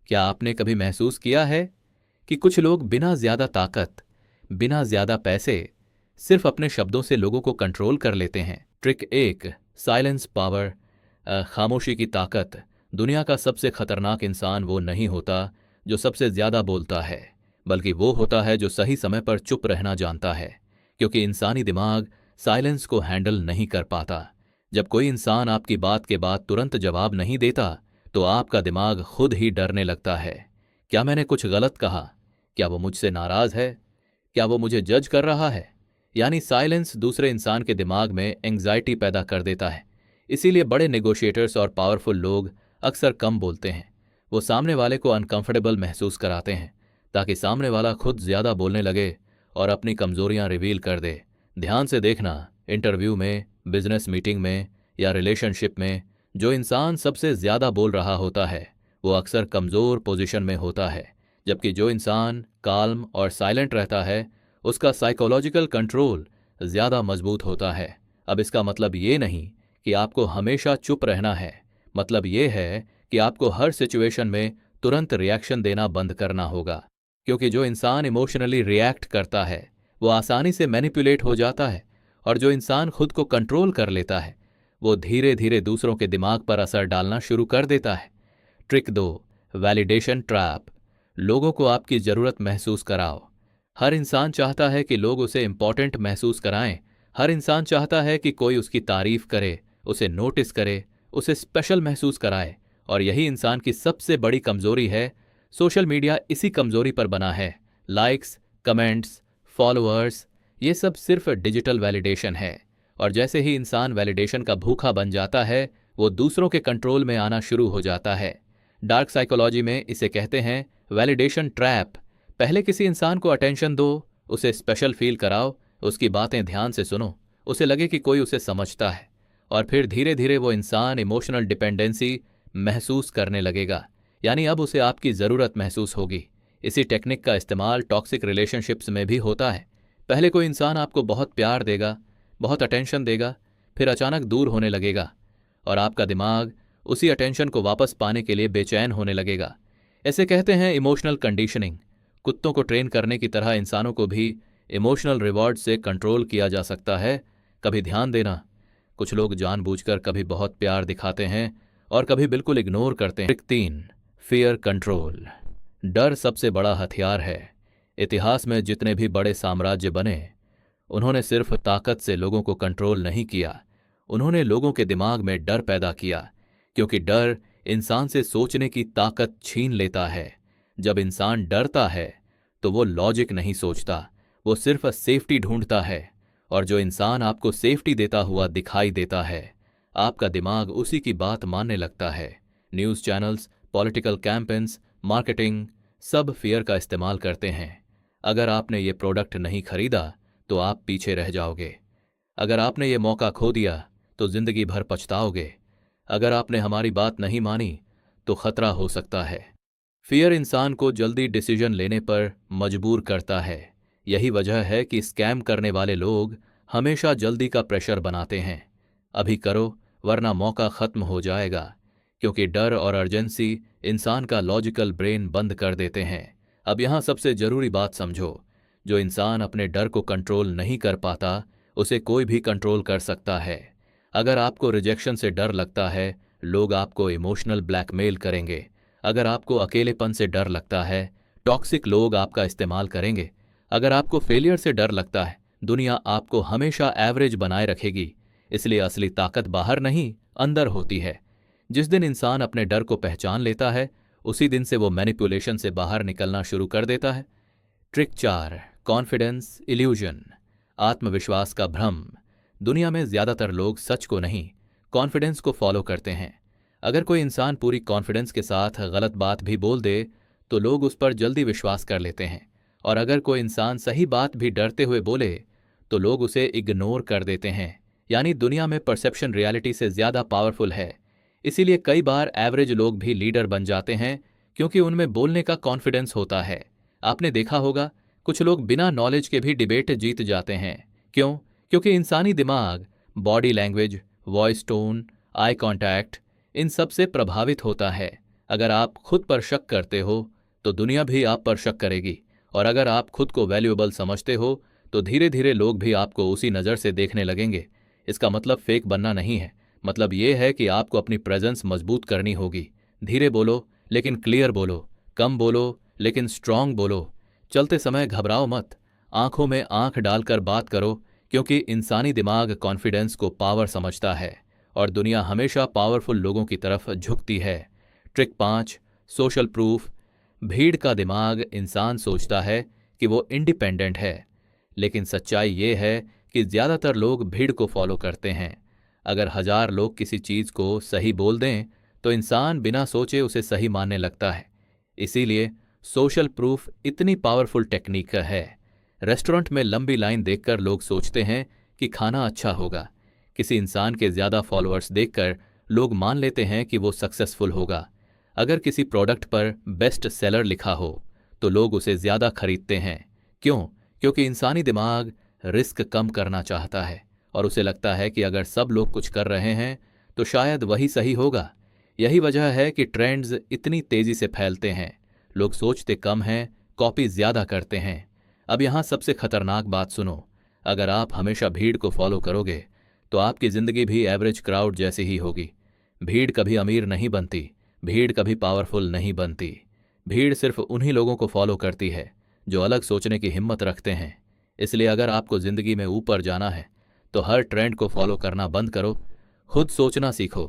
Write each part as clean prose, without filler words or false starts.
क्या आपने कभी महसूस किया है कि कुछ लोग बिना ज्यादा ताकत, बिना ज्यादा पैसे, सिर्फ अपने शब्दों से लोगों को कंट्रोल कर लेते हैं? ट्रिक एक, साइलेंस पावर, खामोशी की ताकत। दुनिया का सबसे खतरनाक इंसान वो नहीं होता जो सबसे ज्यादा बोलता है, बल्कि वो होता है जो सही समय पर चुप रहना जानता है, क्योंकि इंसानी दिमाग साइलेंस को हैंडल नहीं कर पाता। जब कोई इंसान आपकी बात के बाद तुरंत जवाब नहीं देता तो आपका दिमाग खुद ही डरने लगता है। क्या मैंने कुछ गलत कहा? क्या वो मुझसे नाराज है? क्या वो मुझे जज कर रहा है? यानी साइलेंस दूसरे इंसान के दिमाग में एंग्जाइटी पैदा कर देता है। इसीलिए बड़े नेगोशिएटर्स और पावरफुल लोग अक्सर कम बोलते हैं। वो सामने वाले को अनकंफर्टेबल महसूस कराते हैं ताकि सामने वाला खुद ज्यादा बोलने लगे और अपनी कमजोरियां रिवील कर दे। ध्यान से देखना, इंटरव्यू में, बिजनेस मीटिंग में या रिलेशनशिप में जो इंसान सबसे ज्यादा बोल रहा होता है वो अक्सर कमजोर पोजीशन में होता है, जबकि जो इंसान काल्म और साइलेंट रहता है उसका साइकोलॉजिकल कंट्रोल ज्यादा मजबूत होता है। अब इसका मतलब ये नहीं कि आपको हमेशा चुप रहना है। मतलब ये है कि आपको हर सिचुएशन में तुरंत रिएक्शन देना बंद करना होगा, क्योंकि जो इंसान इमोशनली रिएक्ट करता है वो आसानी से मैनिपुलेट हो जाता है, और जो इंसान खुद को कंट्रोल कर लेता है वो धीरे धीरे दूसरों के दिमाग पर असर डालना शुरू कर देता है। ट्रिक दो, वैलिडेशन ट्रैप। लोगों को आपकी जरूरत महसूस कराओ। हर इंसान चाहता है कि लोग उसे इंपॉर्टेंट महसूस कराएं। हर इंसान चाहता है कि कोई उसकी तारीफ करे, उसे नोटिस करे, उसे स्पेशल महसूस कराए, और यही इंसान की सबसे बड़ी कमजोरी है। सोशल मीडिया इसी कमजोरी पर बना है। लाइक्स, कमेंट्स, फॉलोअर्स, ये सब सिर्फ डिजिटल वैलिडेशन है, और जैसे ही इंसान वैलिडेशन का भूखा बन जाता है वो दूसरों के कंट्रोल में आना शुरू हो जाता है। डार्क साइकोलॉजी में इसे कहते हैं वैलिडेशन ट्रैप। पहले किसी इंसान को अटेंशन दो, उसे स्पेशल फील कराओ, उसकी बातें ध्यान से सुनो, उसे लगे कि कोई उसे समझता है, और फिर धीरे धीरे वो इंसान इमोशनल डिपेंडेंसी महसूस करने लगेगा, यानी अब उसे आपकी ज़रूरत महसूस होगी। इसी टेक्निक का इस्तेमाल टॉक्सिक रिलेशनशिप्स में भी होता है। पहले कोई इंसान आपको बहुत प्यार देगा, बहुत अटेंशन देगा, फिर अचानक दूर होने लगेगा, और आपका दिमाग उसी अटेंशन को वापस पाने के लिए बेचैन होने लगेगा। ऐसे कहते हैं इमोशनल कंडीशनिंग। कुत्तों को ट्रेन करने की तरह इंसानों को भी इमोशनल रिवॉर्ड से कंट्रोल किया जा सकता है। कभी ध्यान देना, कुछ लोग जानबूझकर कभी बहुत प्यार दिखाते हैं और कभी बिल्कुल इग्नोर करते हैं। Trick 3, fear control. डर सबसे बड़ा हथियार है। इतिहास में जितने भी बड़े साम्राज्य बने उन्होंने सिर्फ ताकत से लोगों को कंट्रोल नहीं किया, उन्होंने लोगों के दिमाग में डर पैदा किया, क्योंकि डर इंसान से सोचने की ताकत छीन लेता है। जब इंसान डरता है तो वो लॉजिक नहीं सोचता, वो सिर्फ सेफ्टी ढूंढता है, और जो इंसान आपको सेफ्टी देता हुआ दिखाई देता है आपका दिमाग उसी की बात मानने लगता है। News channels, political campaigns, marketing, सब फियर का इस्तेमाल करते हैं। अगर आपने ये प्रोडक्ट नहीं खरीदा तो आप पीछे रह जाओगे। अगर आपने ये मौका खो दिया तो जिंदगी भर पछताओगे। अगर आपने हमारी बात नहीं मानी तो खतरा हो सकता है। फियर इंसान को जल्दी डिसीजन लेने पर मजबूर करता है। यही वजह है कि स्कैम करने वाले लोग हमेशा जल्दी का प्रेशर बनाते हैं। अभी करो वरना मौका खत्म हो जाएगा, क्योंकि डर और अर्जेंसी इंसान का लॉजिकल ब्रेन बंद कर देते हैं। अब यहां सबसे जरूरी बात समझो, जो इंसान अपने डर को कंट्रोल नहीं कर पाता उसे कोई भी कंट्रोल कर सकता है। अगर आपको रिजेक्शन से डर लगता है, लोग आपको इमोशनल ब्लैकमेल करेंगे। अगर आपको अकेलेपन से डर लगता है, टॉक्सिक लोग आपका इस्तेमाल करेंगे। अगर आपको फेलियर से डर लगता है, दुनिया आपको हमेशा एवरेज बनाए रखेगी। इसलिए असली ताकत बाहर नहीं, अंदर होती है। जिस दिन इंसान अपने डर को पहचान लेता है उसी दिन से वो मैनिपुलेशन से बाहर निकलना शुरू कर देता है। Trick 4, confidence illusion. आत्मविश्वास का भ्रम। दुनिया में ज्यादातर लोग सच को नहीं, कॉन्फिडेंस को फॉलो करते हैं। अगर कोई इंसान पूरी कॉन्फिडेंस के साथ गलत बात भी बोल दे तो लोग उस पर जल्दी विश्वास कर लेते हैं, और अगर कोई इंसान सही बात भी डरते हुए बोले तो लोग उसे इग्नोर कर देते हैं। यानी दुनिया में परसेप्शन रियलिटी से ज्यादा पावरफुल है। इसीलिए कई बार एवरेज लोग भी लीडर बन जाते हैं, क्योंकि उनमें बोलने का कॉन्फिडेंस होता है। आपने देखा होगा कुछ लोग बिना नॉलेज के भी डिबेट जीत जाते हैं। क्यों? क्योंकि इंसानी दिमाग body language, voice tone, eye contact, इन सब से प्रभावित होता है। अगर आप खुद पर शक करते हो तो दुनिया भी आप पर शक करेगी, और अगर आप खुद को वैल्यूएबल समझते हो तो धीरे धीरे लोग भी आपको उसी नज़र से देखने लगेंगे। इसका मतलब फेक बनना नहीं है, मतलब ये है कि आपको अपनी प्रेजेंस मजबूत करनी होगी। धीरे बोलो लेकिन क्लियर बोलो, कम बोलो लेकिन स्ट्रांग बोलो। चलते समय घबराओ मत, आंखों में आंख डालकर बात करो, क्योंकि इंसानी दिमाग कॉन्फिडेंस को पावर समझता है और दुनिया हमेशा पावरफुल लोगों की तरफ झुकती है। Trick 5, social proof. भीड़ का दिमाग इंसान सोचता है कि वो इंडिपेंडेंट है, लेकिन सच्चाई ये है कि ज़्यादातर लोग भीड़ को फॉलो करते हैं। अगर 1000 लोग किसी चीज़ को सही बोल दें तो इंसान बिना सोचे उसे सही मानने लगता है। इसीलिए सोशल प्रूफ इतनी पावरफुल टेक्निक है। रेस्टोरेंट में लंबी लाइन देखकर लोग सोचते हैं कि खाना अच्छा होगा। किसी इंसान के ज़्यादा फॉलोअर्स देखकर लोग मान लेते हैं कि वो सक्सेसफुल होगा। अगर किसी प्रोडक्ट पर बेस्ट सेलर लिखा हो तो लोग उसे ज़्यादा खरीदते हैं। क्यों? क्योंकि इंसानी दिमाग रिस्क कम करना चाहता है और उसे लगता है कि अगर सब लोग कुछ कर रहे हैं तो शायद वही सही होगा। यही वजह है कि ट्रेंड्स इतनी तेज़ी से फैलते हैं। लोग सोचते कम हैं, कॉपी ज़्यादा करते हैं। अब यहाँ सबसे खतरनाक बात सुनो, अगर आप हमेशा भीड़ को फॉलो करोगे तो आपकी ज़िंदगी भी एवरेज क्राउड जैसी ही होगी। भीड़ कभी अमीर नहीं बनती, भीड़ कभी पावरफुल नहीं बनती। भीड़ सिर्फ उन्हीं लोगों को फॉलो करती है जो अलग सोचने की हिम्मत रखते हैं। इसलिए अगर आपको ज़िंदगी में ऊपर जाना है तो हर ट्रेंड को फॉलो करना बंद करो, खुद सोचना सीखो,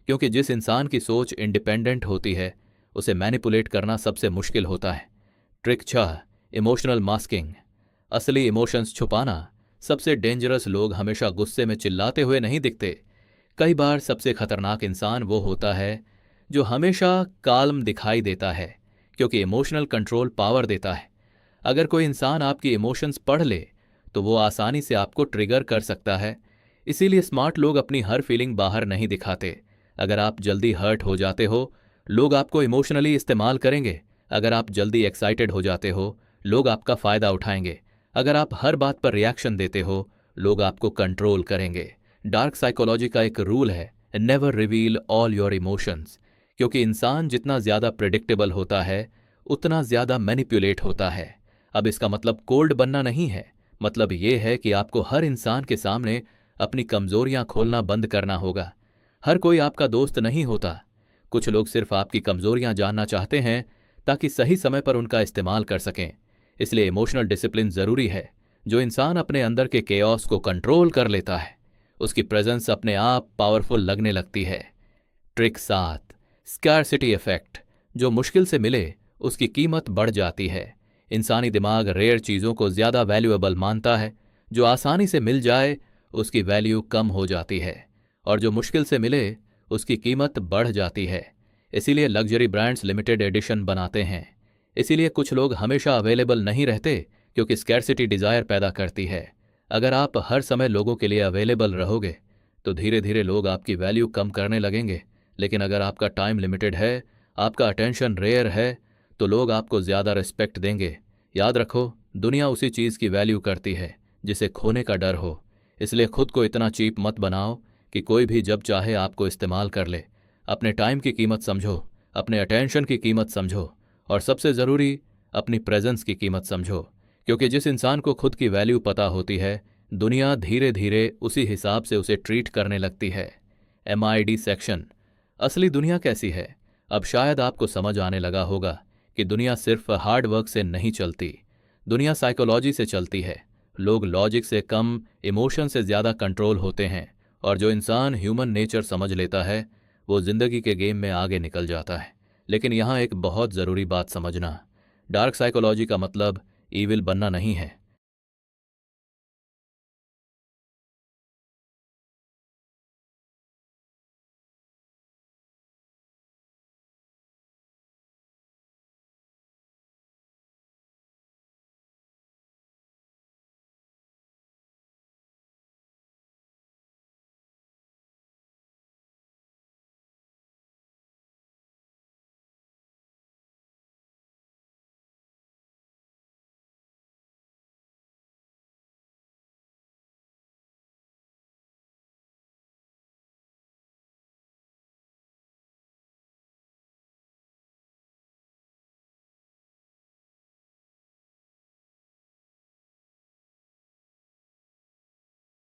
क्योंकि जिस इंसान की सोच इंडिपेंडेंट होती है उसे मैनिपुलेट करना सबसे मुश्किल होता है। Trick 6, emotional masking. असली इमोशंस छुपाना। सबसे डेंजरस लोग हमेशा गुस्से में चिल्लाते हुए नहीं दिखते। कई बार सबसे खतरनाक इंसान वो होता है जो हमेशा काल्म दिखाई देता है, क्योंकि इमोशनल कंट्रोल पावर देता है। अगर कोई इंसान आपकी इमोशंस पढ़ ले तो वो आसानी से आपको ट्रिगर कर सकता है। इसीलिए स्मार्ट लोग अपनी हर फीलिंग बाहर नहीं दिखाते। अगर आप जल्दी हर्ट हो जाते हो, लोग आपको इमोशनली इस्तेमाल करेंगे। अगर आप जल्दी एक्साइटेड हो जाते हो, लोग आपका फ़ायदा उठाएंगे। अगर आप हर बात पर रिएक्शन देते हो, लोग आपको कंट्रोल करेंगे। डार्क साइकोलॉजी का एक रूल है, never reveal all your emotions, क्योंकि इंसान जितना ज़्यादा प्रेडिक्टेबल होता है उतना ज़्यादा मैनिपुलेट होता है। अब इसका मतलब कोल्ड बनना नहीं है, मतलब ये है कि आपको हर इंसान के सामने अपनी कमज़ोरियां खोलना बंद करना होगा। हर कोई आपका दोस्त नहीं होता। कुछ लोग सिर्फ आपकी कमज़ोरियां जानना चाहते हैं ताकि सही समय पर उनका इस्तेमाल कर सकें। इसलिए इमोशनल डिसिप्लिन ज़रूरी है। जो इंसान अपने अंदर के केओस को कंट्रोल कर लेता है उसकी प्रेजेंस अपने आप पावरफुल लगने लगती है। Trick 7, scarcity effect. जो मुश्किल से मिले उसकी कीमत बढ़ जाती है। इंसानी दिमाग रेयर चीज़ों को ज़्यादा वैल्यूएबल मानता है। जो आसानी से मिल जाए उसकी वैल्यू कम हो जाती है, और जो मुश्किल से मिले उसकी कीमत बढ़ जाती है। इसीलिए लग्जरी ब्रांड्स लिमिटेड एडिशन बनाते हैं। इसीलिए कुछ लोग हमेशा अवेलेबल नहीं रहते, क्योंकि स्कैरसिटी डिज़ायर पैदा करती है। अगर आप हर समय लोगों के लिए अवेलेबल रहोगे तो धीरे धीरे लोग आपकी वैल्यू कम करने लगेंगे। लेकिन अगर आपका टाइम लिमिटेड है, आपका अटेंशन रेयर है, तो लोग आपको ज़्यादा रिस्पेक्ट देंगे। याद रखो, दुनिया उसी चीज़ की वैल्यू करती है जिसे खोने का डर हो। इसलिए खुद को इतना चीप मत बनाओ कि कोई भी जब चाहे आपको इस्तेमाल कर ले। अपने टाइम की कीमत समझो, अपने अटेंशन की कीमत समझो, और सबसे ज़रूरी अपनी प्रेजेंस की कीमत समझो, क्योंकि जिस इंसान को खुद की वैल्यू पता होती है दुनिया धीरे धीरे उसी हिसाब से उसे ट्रीट करने लगती है। MID सेक्शन, असली दुनिया कैसी है। अब शायद आपको समझ आने लगा होगा कि दुनिया सिर्फ हार्ड वर्क से नहीं चलती, दुनिया साइकोलॉजी से चलती है। लोग लॉजिक से कम इमोशन से ज़्यादा कंट्रोल होते हैं, और जो इंसान ह्यूमन नेचर समझ लेता है वो ज़िंदगी के गेम में आगे निकल जाता है। लेकिन यहाँ एक बहुत ज़रूरी बात समझना, डार्क साइकोलॉजी का मतलब ईविल बनना नहीं है।